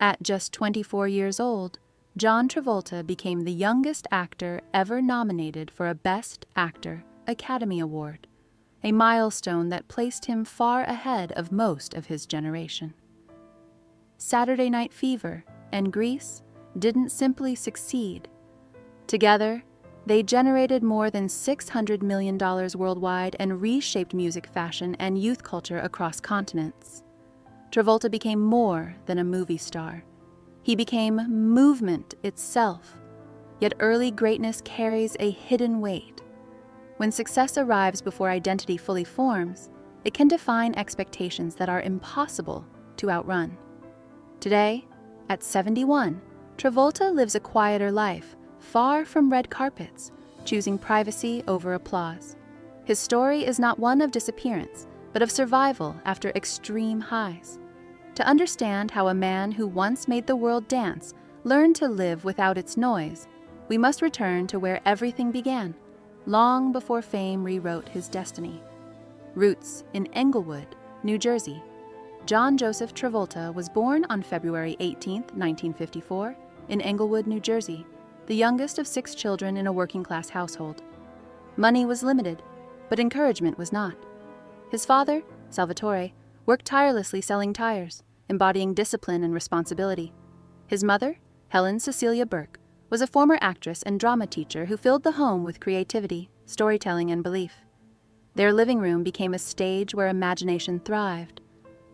At just 24 years old, John Travolta became the youngest actor ever nominated for a Best Actor Academy Award, a milestone that placed him far ahead of most of his generation. Saturday Night Fever and Grease didn't simply succeed. Together, they generated more than $600 million worldwide and reshaped music fashion and youth culture across continents. Travolta became more than a movie star. He became movement itself. Yet early greatness carries a hidden weight. When success arrives before identity fully forms, it can define expectations that are impossible to outrun. Today, at 71, Travolta lives a quieter life, far from red carpets, choosing privacy over applause. His story is not one of disappearance, but of survival after extreme highs. To understand how a man who once made the world dance learned to live without its noise, we must return to where everything began, long before fame rewrote his destiny. Roots in Englewood, New Jersey. John Joseph Travolta was born on February 18, 1954, in Englewood, New Jersey, the youngest of 6 children in a working-class household. Money was limited, but encouragement was not. His father, Salvatore, worked tirelessly selling tires, embodying discipline and responsibility. His mother, Helen Cecilia Burke, was a former actress and drama teacher who filled the home with creativity, storytelling, and belief. Their living room became a stage where imagination thrived.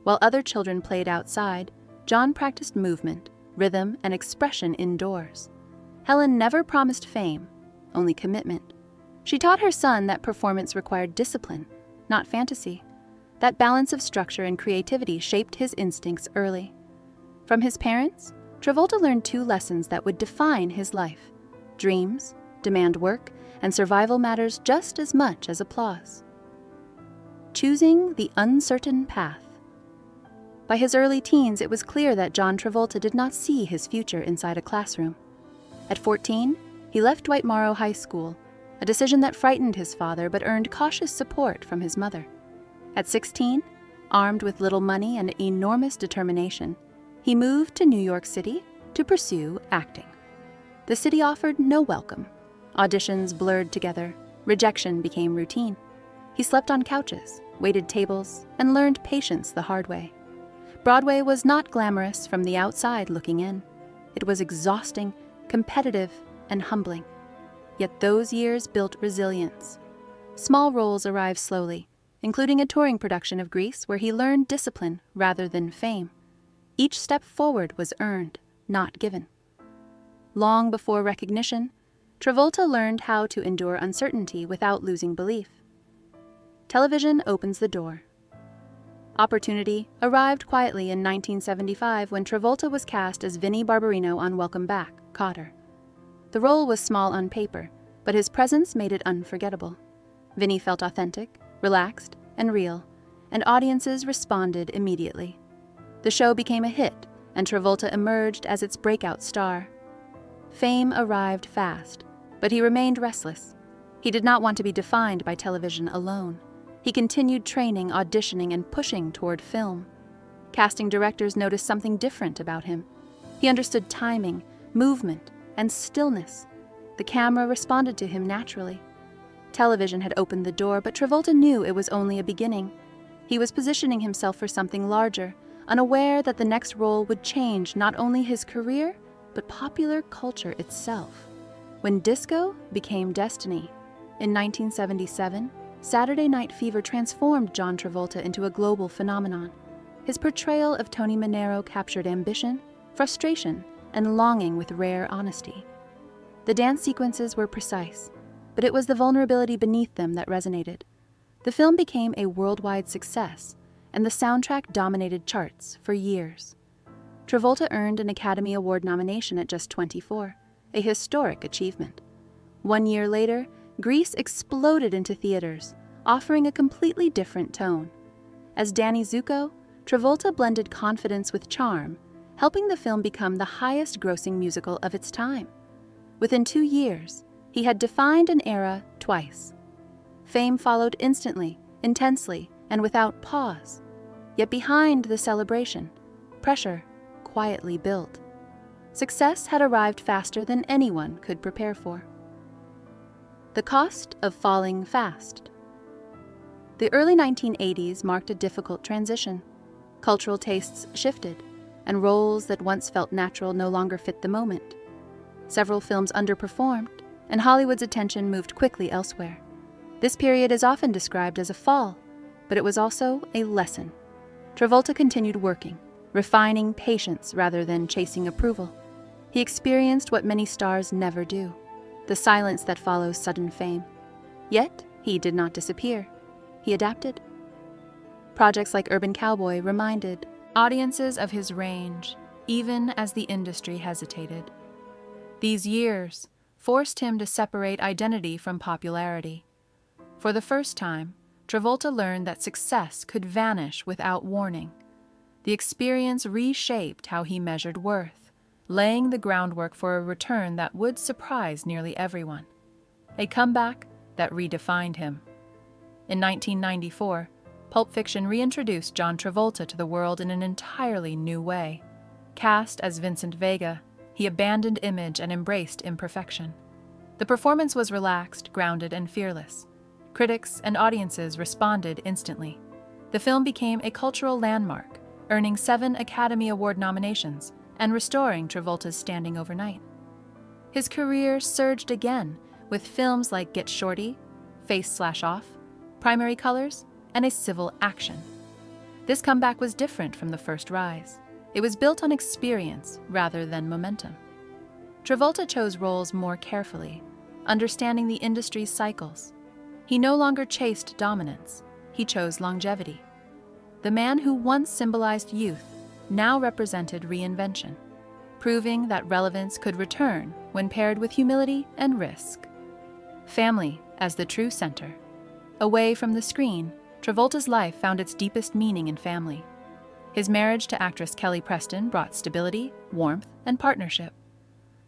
While other children played outside, John practiced movement, rhythm, and expression indoors. Helen never promised fame, only commitment. She taught her son that performance required discipline, not fantasy. That balance of structure and creativity shaped his instincts early. From his parents, Travolta learned 2 lessons that would define his life. Dreams demand work, and survival matters just as much as applause. Choosing the uncertain path. By his early teens, it was clear that John Travolta did not see his future inside a classroom. At 14, he left Dwight Morrow High School, a decision that frightened his father but earned cautious support from his mother. At 16, armed with little money and enormous determination, he moved to New York City to pursue acting. The city offered no welcome. Auditions blurred together. Rejection became routine. He slept on couches, waited tables, and learned patience the hard way. Broadway was not glamorous from the outside looking in. It was exhausting, competitive, and humbling. Yet those years built resilience. Small roles arrived slowly, including a touring production of Grease where he learned discipline rather than fame. Each step forward was earned, not given. Long before recognition, Travolta learned how to endure uncertainty without losing belief. Television opens the door. Opportunity arrived quietly in 1975 when Travolta was cast as Vinnie Barbarino on Welcome Back, Kotter. The role was small on paper, but his presence made it unforgettable. Vinnie felt authentic, relaxed, and real, and audiences responded immediately. The show became a hit, and Travolta emerged as its breakout star. Fame arrived fast, but he remained restless. He did not want to be defined by television alone. He continued training, auditioning, and pushing toward film. Casting directors noticed something different about him. He understood timing, movement, and stillness. The camera responded to him naturally. Television had opened the door, but Travolta knew it was only a beginning. He was positioning himself for something larger, unaware that the next role would change not only his career, but popular culture itself. When disco became destiny, in 1977, Saturday Night Fever transformed John Travolta into a global phenomenon. His portrayal of Tony Manero captured ambition, frustration, and longing with rare honesty. The dance sequences were precise, but it was the vulnerability beneath them that resonated. The film became a worldwide success, and the soundtrack dominated charts for years. Travolta earned an Academy Award nomination at just 24, a historic achievement. 1 year later, Grease exploded into theaters, offering a completely different tone. As Danny Zuko, Travolta blended confidence with charm, helping the film become the highest-grossing musical of its time. Within 2 years, he had defined an era twice. Fame followed instantly, intensely, and without pause. Yet behind the celebration, pressure quietly built. Success had arrived faster than anyone could prepare for. The cost of falling fast. The early 1980s marked a difficult transition. Cultural tastes shifted, and roles that once felt natural no longer fit the moment. Several films underperformed, and Hollywood's attention moved quickly elsewhere. This period is often described as a fall, but it was also a lesson. Travolta continued working, refining patience rather than chasing approval. He experienced what many stars never do, the silence that follows sudden fame. Yet, he did not disappear. He adapted. Projects like Urban Cowboy reminded audiences of his range, even as the industry hesitated. These years forced him to separate identity from popularity. For the first time, Travolta learned that success could vanish without warning. The experience reshaped how he measured worth, laying the groundwork for a return that would surprise nearly everyone. A comeback that redefined him. In 1994, Pulp Fiction reintroduced John Travolta to the world in an entirely new way. Cast as Vincent Vega, he abandoned image and embraced imperfection. The performance was relaxed, grounded, and fearless. Critics and audiences responded instantly. The film became a cultural landmark, earning 7 Academy Award nominations and restoring Travolta's standing overnight. His career surged again with films like Get Shorty, Face/Off, Primary Colors, and A Civil Action. This comeback was different from the first rise. It was built on experience rather than momentum. Travolta chose roles more carefully, understanding the industry's cycles. He no longer chased dominance, he chose longevity. The man who once symbolized youth now represented reinvention, proving that relevance could return when paired with humility and risk. Family as the true center. Away from the screen, Travolta's life found its deepest meaning in family. His marriage to actress Kelly Preston brought stability, warmth, and partnership.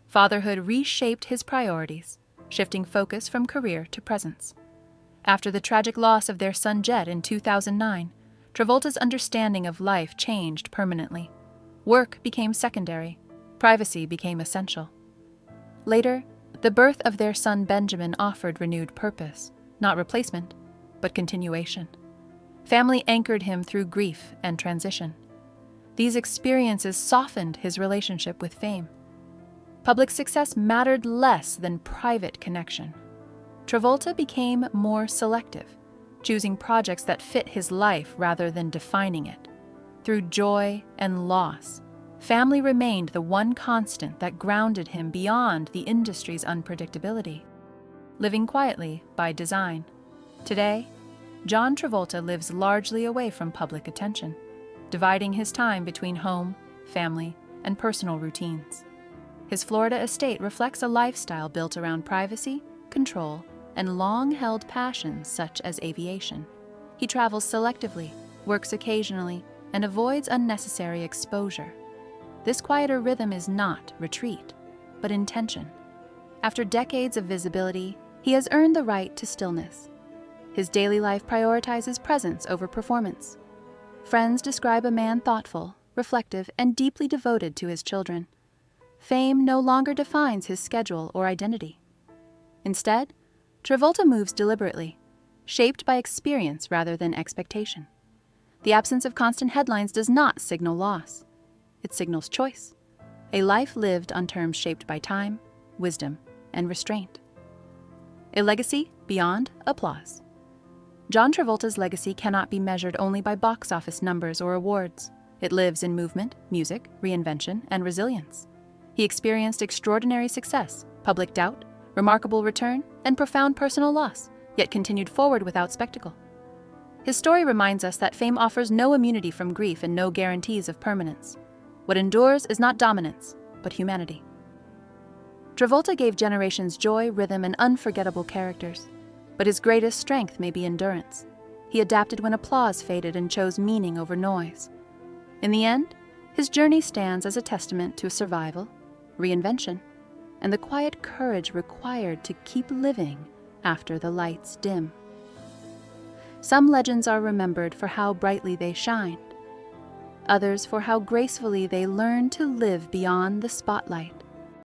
Fatherhood reshaped his priorities, shifting focus from career to presence. After the tragic loss of their son Jet in 2009, Travolta's understanding of life changed permanently. Work became secondary, privacy became essential. Later, the birth of their son Benjamin offered renewed purpose, not replacement, but continuation. Family anchored him through grief and transition. These experiences softened his relationship with fame. Public success mattered less than private connection. Travolta became more selective, choosing projects that fit his life rather than defining it. Through joy and loss, family remained the one constant that grounded him beyond the industry's unpredictability. Living quietly by design. Today, John Travolta lives largely away from public attention, dividing his time between home, family, and personal routines. His Florida estate reflects a lifestyle built around privacy, control, and long-held passions such as aviation. He travels selectively, works occasionally, and avoids unnecessary exposure. This quieter rhythm is not retreat, but intention. After decades of visibility, he has earned the right to stillness. His daily life prioritizes presence over performance. Friends describe a man thoughtful, reflective, and deeply devoted to his children. Fame no longer defines his schedule or identity. Instead, Travolta moves deliberately, shaped by experience rather than expectation. The absence of constant headlines does not signal loss. It signals choice, a life lived on terms shaped by time, wisdom, and restraint. A legacy beyond applause. John Travolta's legacy cannot be measured only by box office numbers or awards. It lives in movement, music, reinvention, and resilience. He experienced extraordinary success, public doubt, remarkable return, and profound personal loss, yet continued forward without spectacle. His story reminds us that fame offers no immunity from grief and no guarantees of permanence. What endures is not dominance, but humanity. Travolta gave generations joy, rhythm, and unforgettable characters. But his greatest strength may be endurance. He adapted when applause faded and chose meaning over noise. In the end, his journey stands as a testament to survival, reinvention, and the quiet courage required to keep living after the lights dim. Some legends are remembered for how brightly they shined. others for how gracefully they learn to live beyond the spotlight.